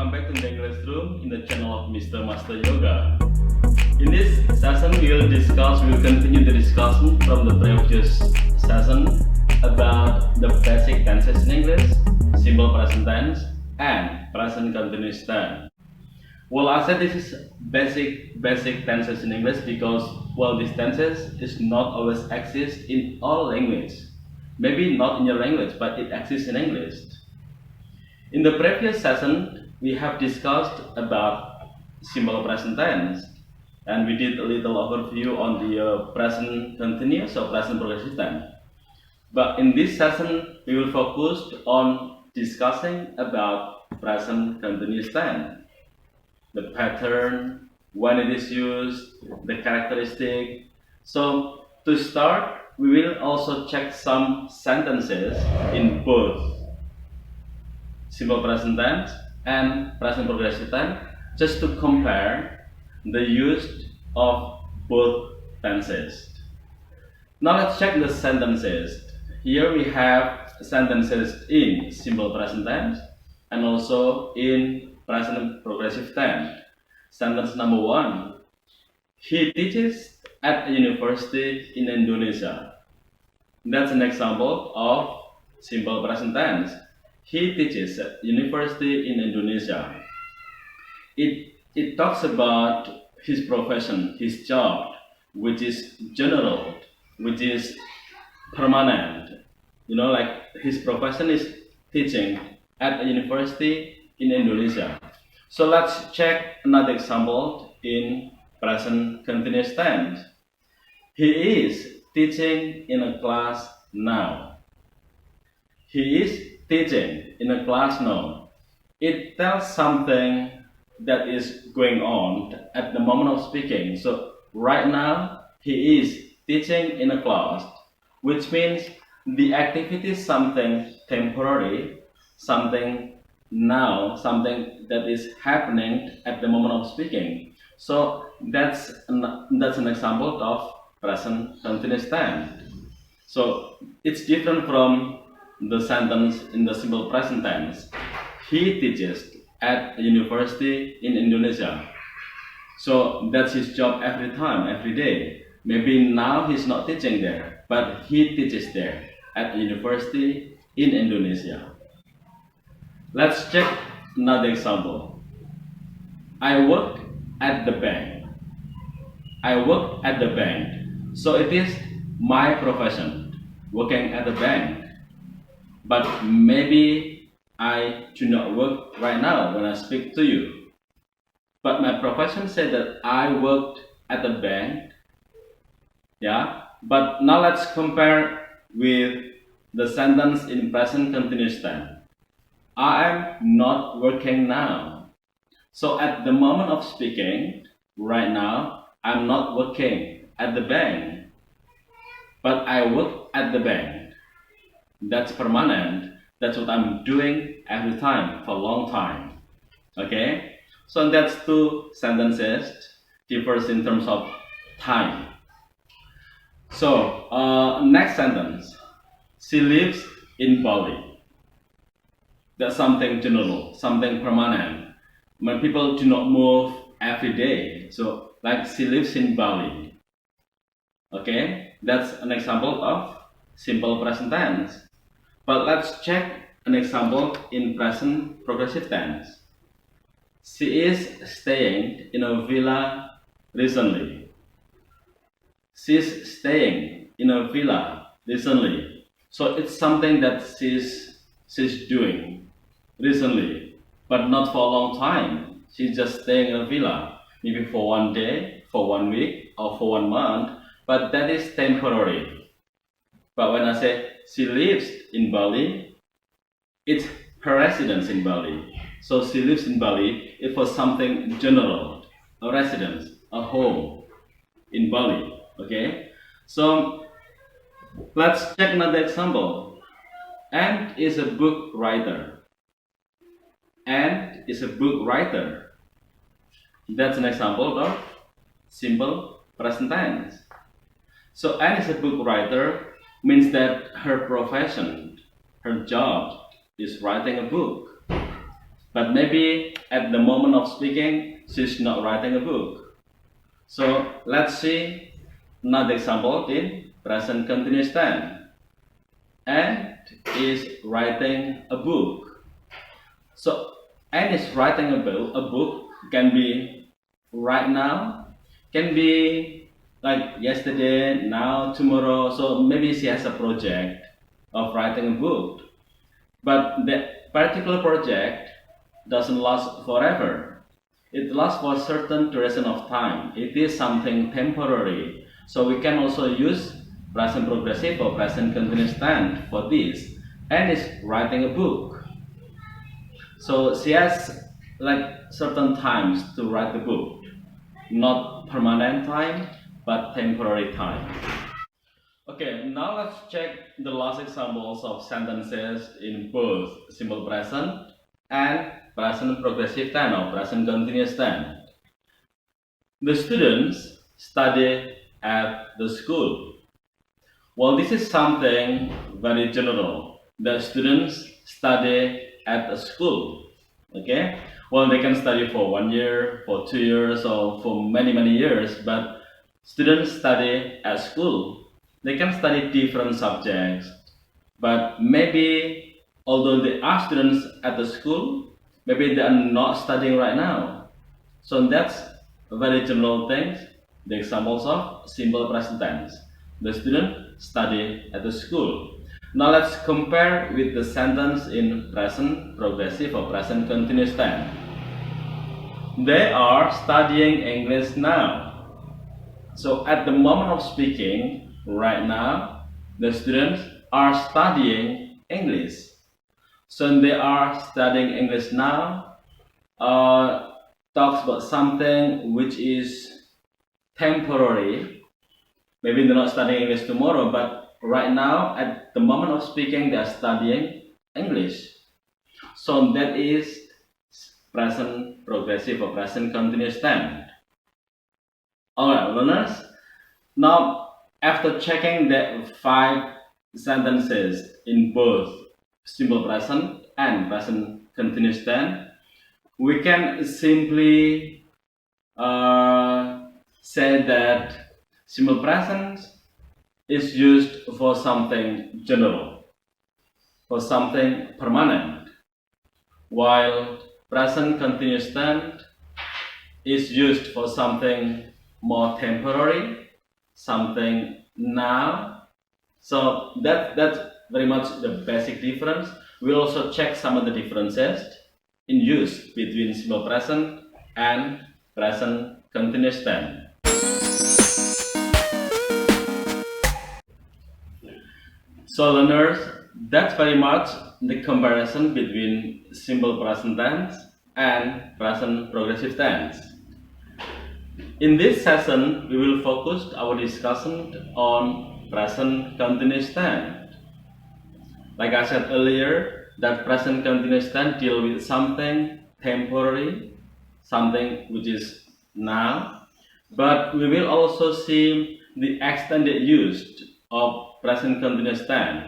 welcome back to the English Room in the channel of Mr. Master Yoga. In this session, we'll continue the discussion from the previous session about the basic tenses in English, simple present tense, and present continuous tense. Well, I said this is basic tenses in English because, well, these tenses is not always exist in all language. Maybe not in your language, but it exists in English. In the previous session, we have discussed about simple present tense, and we did a little overview on the present continuous or present progressive tense. But in this session, we will focus on discussing about present continuous tense, the pattern, when it is used, the characteristic. So to start, we will also check some sentences in both simple present tense and present progressive tense, just to compare the use of both tenses. Now let's check the sentences. Here we have sentences in simple present tense and also in present progressive tense. Sentence number 1. He teaches at a university in Indonesia. That's an example of simple present tense. He teaches at university in Indonesia. It talks about his profession, his job, which is general, which is permanent. You know, like his profession is teaching at a university in Indonesia. So let's check another example in present continuous tense. He is teaching in a class now. He is teaching in a class now. It tells something that is going on at the moment of speaking. So right now he is teaching in a class, which means the activity is something temporary, something now, something that is happening at the moment of speaking. So that's an example of present continuous tense. So it's different from the sentence in the simple present tense. He teaches at a university in Indonesia. So that's his job every time, every day. Maybe now he's not teaching there, but he teaches there at a university in Indonesia. Let's check another example. I work at the bank. I work at the bank. So it is my profession, working at the bank. But maybe I do not work right now when I speak to you. But my profession said that I worked at the bank. Yeah. But now let's compare with the sentence in present continuous tense. I am not working now. So at the moment of speaking, right now, I'm not working at the bank. But I work at the bank. That's permanent. That's what I'm doing every time for a long time. Okay? So that's two sentences, differs in terms of time. So next sentence. She lives in Bali. That's something general, something permanent. When people do not move every day. So like she lives in Bali. Okay? That's an example of simple present tense. But let's check an example in present progressive tense. She is staying in a villa recently. She's staying in a villa recently. So it's something that she's doing recently, but not for a long time. She's just staying in a villa, maybe for one day, for 1 week, or for 1 month, but that is temporary. But when I say she lives in Bali, it's her residence in Bali. So she lives in Bali, it was something general, a residence, a home in Bali. Okay? So let's check another example. Anne is a book writer. Anne is a book writer. That's an example of simple present tense. So Anne is a book writer means that her profession, her job is writing a book. but maybe at the moment of speaking, she's not writing a book. So let's see another example in present continuous tense. Anne is writing a book. So Anne is writing a book. A book can be right now, can be like yesterday, now, tomorrow. So maybe she has a project of writing a book. But that particular project doesn't last forever. It lasts for a certain duration of time. It is something temporary. So we can also use present progressive or present continuous tense for this. Anne is writing a book. So she has like certain times to write the book. Not permanent time, but temporary time. Okay, now let's check the last examples of sentences in both simple present and present progressive tense or present continuous tense. The students study at the school. Well, this is something very general. The students study at a school. Okay? Well, they can study for 1 year, for 2 years, or for many years, but students study at school. They can study different subjects, but maybe although they are students at the school, maybe they are not studying right now. So that's a very general thing. The examples of simple present tense. The student study at the school. Now let's compare with the sentence in present progressive or present continuous tense. They are studying English now. So at the moment of speaking, right now, the students are studying English. So they are studying English now. Talks about something which is temporary. Maybe they're not studying English tomorrow, but right now, at the moment of speaking, they are studying English. So that is present progressive or present continuous tense. Alright, learners. Now, after checking the 5 sentences in both simple present and present continuous tense, we can simply say that simple present is used for something general, for something permanent, while present continuous tense is used for something more temporary, something now. So that's very much the basic difference. We'll also check some of the differences in use between simple present and present continuous tense. So learners, that's very much the comparison between simple present tense and present progressive tense. In this session, we will focus our discussion on present continuous tense. Like I said earlier, that present continuous tense deal with something temporary, something which is now, but we will also see the extended use of present continuous tense.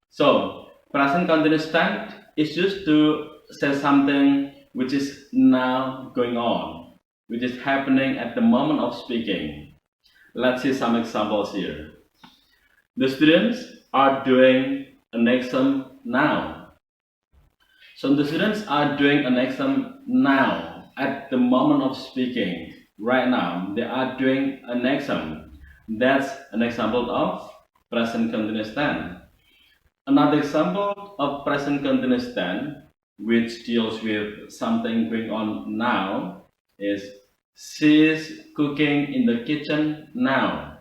So, present continuous tense is used to say something which is now going on, which is happening at the moment of speaking. Let's see some examples here. The students are doing an exam now. So the students are doing an exam now, at the moment of speaking. Right now, they are doing an exam. That's an example of present continuous tense. Another example of present continuous tense, which deals with something going on now, is she is cooking in the kitchen now.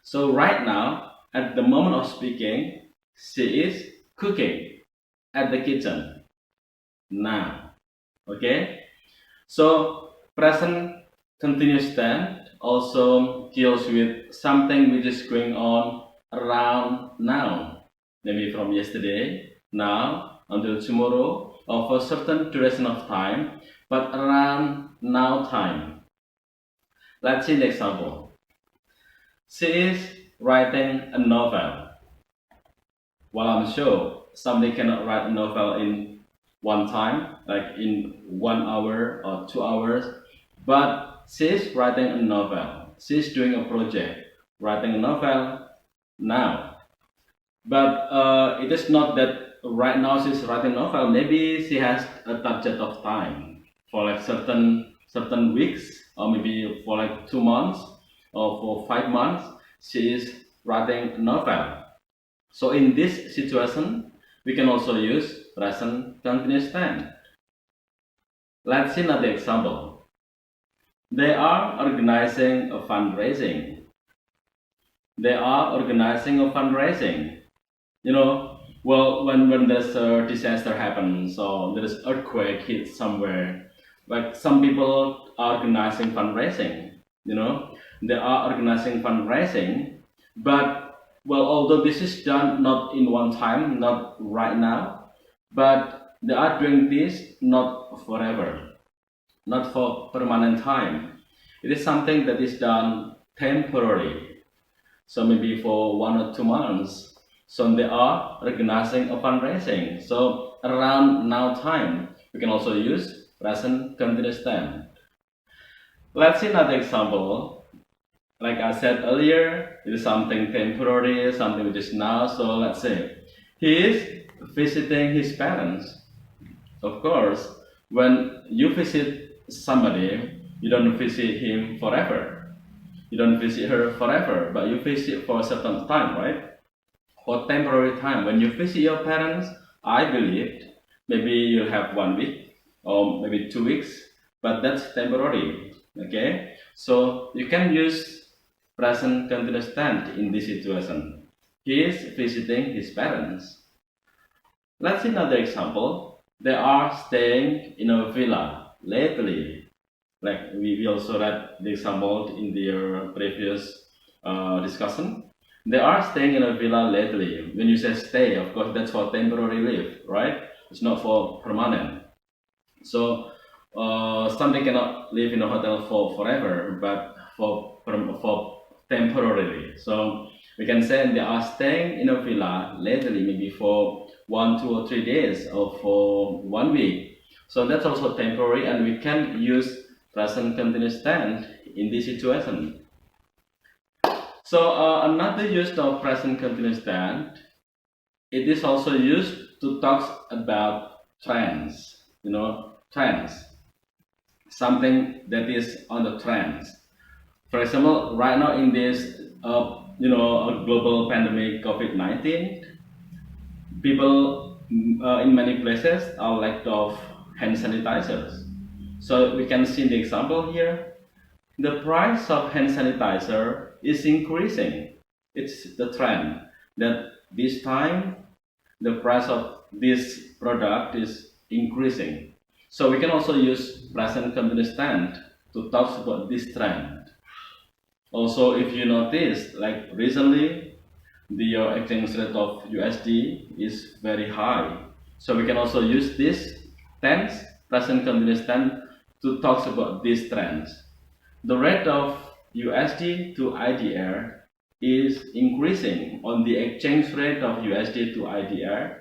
So right now, at the moment of speaking, she is cooking at the kitchen now. Okay? So present continuous tense also deals with something which is going on around now. Maybe from yesterday, now, until tomorrow, or for a certain duration of time, but around now time. Let's see the example. She is writing a novel. Well, I'm sure somebody cannot write a novel in one time, like in 1 hour or 2 hours, but she's writing a novel. She's doing a project, writing a novel now. But it is not that right now she's writing a novel. Maybe she has a budget of time for like certain weeks, or maybe for like 2 months or for 5 months. She is writing a novel. So in this situation, we can also use present continuous tense. Let's see another example. They are organizing a fundraising. They are organizing a fundraising. Well, when there's a disaster happens, so there is earthquake hit somewhere, like some people are organizing fundraising. They are organizing fundraising, but well, although this is done not in one time, not right now, but they are doing this not forever, not for permanent time. It is something that is done temporarily, so maybe for 1 or 2 months. So they are organizing a fundraising. So around now time, we can also use present continuous tense. Let's see another example. Like I said earlier, it is something temporary, something which is now. So let's say he is visiting his parents. Of course, when you visit somebody, you don't visit him forever. You don't visit her forever, but you visit for a certain time, right? For temporary time. When you visit your parents, I believe maybe you'll have 1 week or maybe 2 weeks, but that's temporary. Okay, so you can use present continuous tense in this situation. He is visiting his parents. Let's see another example. They are staying in a villa lately. Like we also read the example in the previous discussion. They are staying in a villa lately. When you say stay, of course, that's for temporary leave, right? It's not for permanent. So something cannot live in a hotel for forever, but for temporarily. So we can say they are staying in a villa lately, maybe for 1, 2, or 3 days, or for 1 week. So that's also temporary, and we can use present continuous tense in this situation. So another use of present continuous tense, it is also used to talk about trends. Trends, something that is on the trends. For example, right now in this global pandemic COVID-19, people in many places are lack of hand sanitizers. So we can see the example here. The price of hand sanitizer is increasing. It's the trend that this time the price of this product is increasing. So we can also use present continuous tense to talk about this trend. Also, if you notice, like recently, the exchange rate of USD is very high. So we can also use this tense, present continuous tense, to talk about these trends. The rate of USD to IDR is increasing. On the exchange rate of USD to IDR,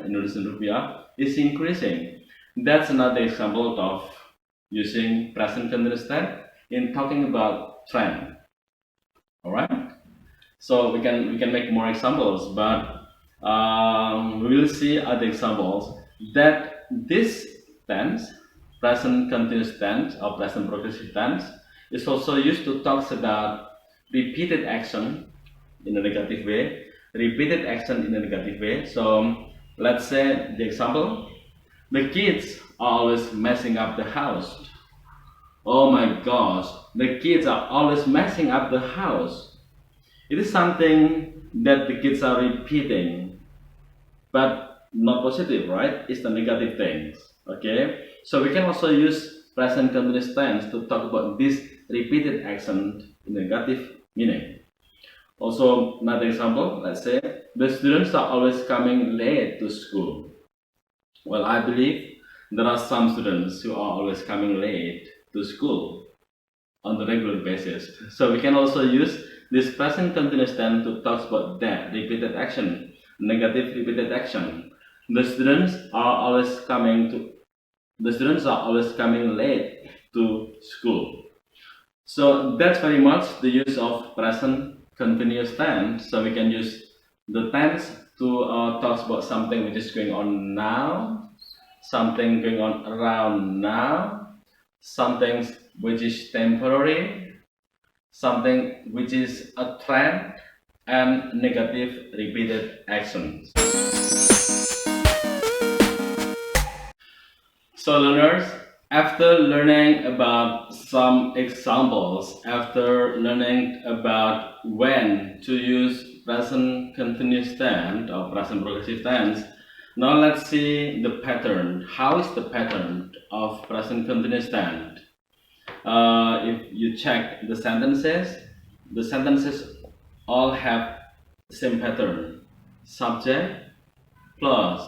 Indonesian Rupiah, is increasing. That's another example of using present continuous tense in talking about trend. All right. So we can make more examples, but we will see other examples that this tense, present continuous tense or present progressive tense, is also used to talk about repeated action in a negative way. Repeated action in a negative way. So let's say the example: the kids are always messing up the house. Oh my gosh, the kids are always messing up the house. It is something that the kids are repeating, but not positive, right? It's the negative things. Okay, so we can also use present continuous tense to talk about this repeated action in negative meaning. Also, another example, let's say the students are always coming late to school. Well, I believe there are some students who are always coming late to school on the regular basis. So we can also use this present continuous tense to talk about that repeated action, negative repeated action. The students are always coming to the students are always coming late to school. So that's very much the use of present continuous tense. So we can use the tense to talk about something which is going on now, something going on around now, something which is temporary, something which is a trend, and negative repeated actions. So learners, after learning about some examples, after learning about when to use present continuous tense or present progressive tense, now let's see the pattern. How is the pattern of present continuous tense? If you check the sentences all have the same pattern. Subject plus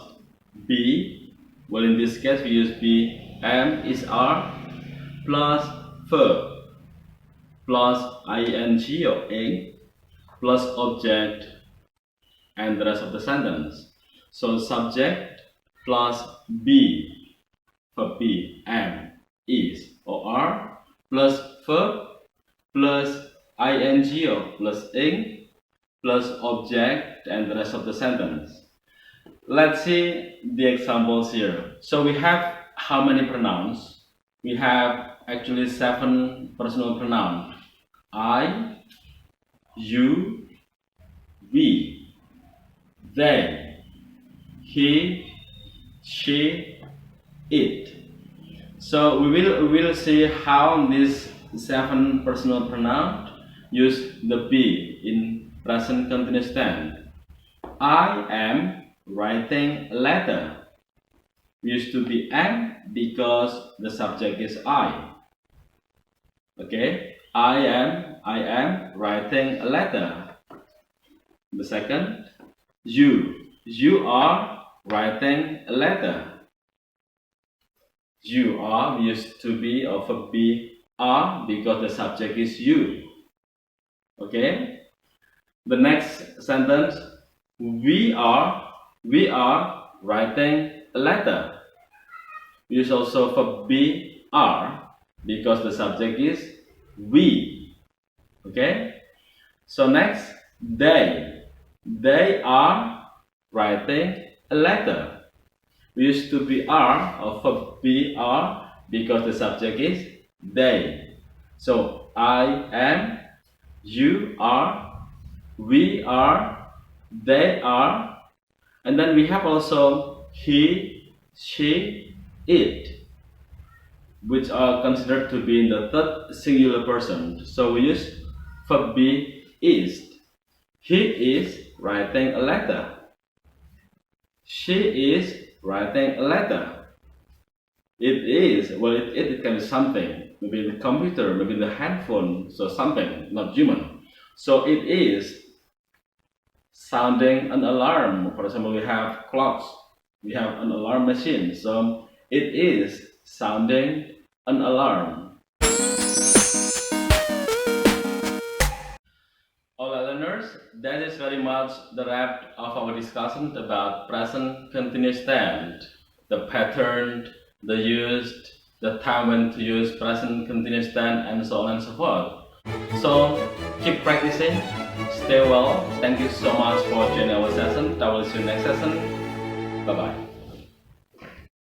be, well in this case we use be, am is are, plus verb, plus ing or ing, plus object, and the rest of the sentence. So subject plus be, verb be, am, is or are, plus verb, plus ing or plus ing, plus object, and the rest of the sentence. Let's see the examples here. So we have how many pronouns? We have actually 7 personal pronouns. I, you, we, they, he, she, it. So we will see how these 7 personal pronouns use the be in present continuous tense. I am writing a letter. Used to be am because the subject is I. Okay, I am writing a letter. The second, you are writing a letter. You are used to be of a be are because the subject is you. Okay, the next sentence, we are writing a letter. Use also for be are because the subject is we. Okay, so next, they are writing a letter. We used to be are or for be are because the subject is they. So I am, you are, we are, they are, and then we have also he, she, it, which are considered to be in the third singular person. So we use verb be is. He is writing a letter. She is writing a letter. It is, well, it can be something, maybe the computer, maybe the handphone, so something, not human. So it is sounding an alarm. For example, we have clocks, we have an alarm machine, so it is sounding an alarm. Alright learners, that is very much the wrap of our discussion about present continuous tense, the pattern, the used, the time when to use present continuous tense, and so on and so forth. So keep practicing, stay well. Thank you so much for joining our session. I will see you next session. Bye bye.